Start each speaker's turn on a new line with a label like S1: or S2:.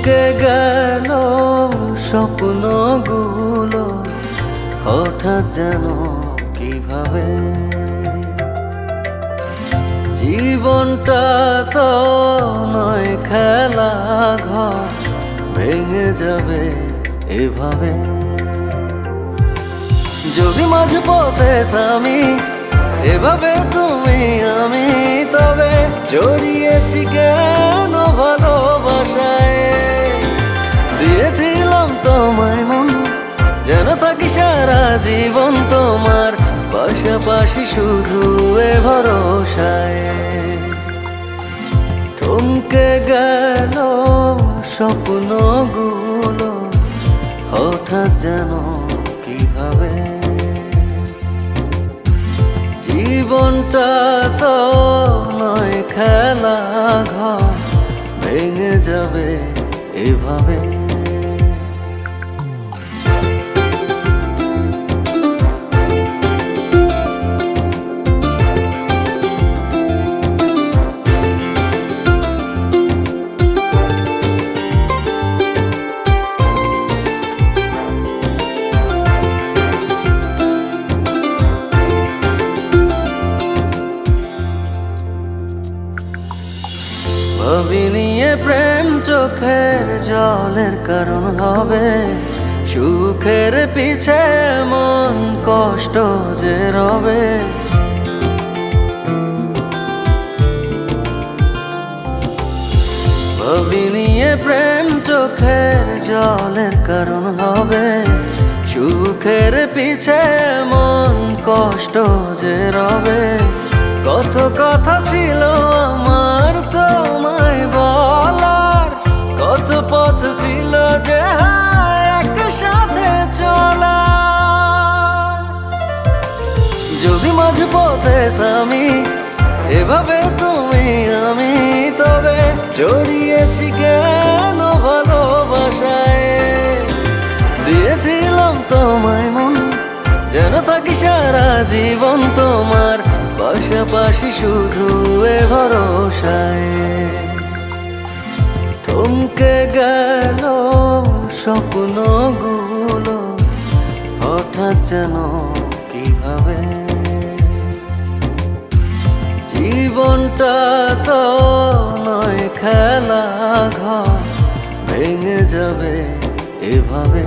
S1: থমকে গেল স্বপ্নগুলো হঠাৎ যেন কিভাবে। জীবনটা তো নয় খেলা ঘর, ভেঙে যাবে এভাবে। যদি মাঝে পথে থামি এভাবে তুমি আমি, তবে জড়িয়েছি কেন ভালোবাসায়। দিয়েছিলাম তোমায় মন, যেন থাকি সারা জীবন তোমার পাশাপাশি শুধু এ ভরসায়। থমকে গেল স্বপ্নগুলো হঠাৎ যেন কিভাবে। জীবনটা তো নয় খেলা ঘর, ভেঙে যাবে এভাবে। ভাবিনি এ প্রেম চোখের জলের কারণ হবে, সুখের পিছে মন কষ্ট যে রবে। ভাবিনি এ প্রেম চোখের জলের কারণ হবে, সুখের পিছে মন কষ্ট যে রবে। কত কথা ছিল আমার তোমায় বলার, কত পথ ছিল যে একসাথে চলা। যদি মাঝে পথে থামি এভাবে তুমি আমি, তবে জড়িয়েছি কেন ভালোবাসায়। দিয়েছিলাম তোমায় মন, যেন থাকি সারা জীবন তোমার পাশাপাশি শুধু এ ভরসায়। থমকে গেল স্বপ্নগুলো হঠাৎ যেন কিভাবে। জীবনটা তো নয় খেলা ঘর, ভেঙে যাবে এভাবে।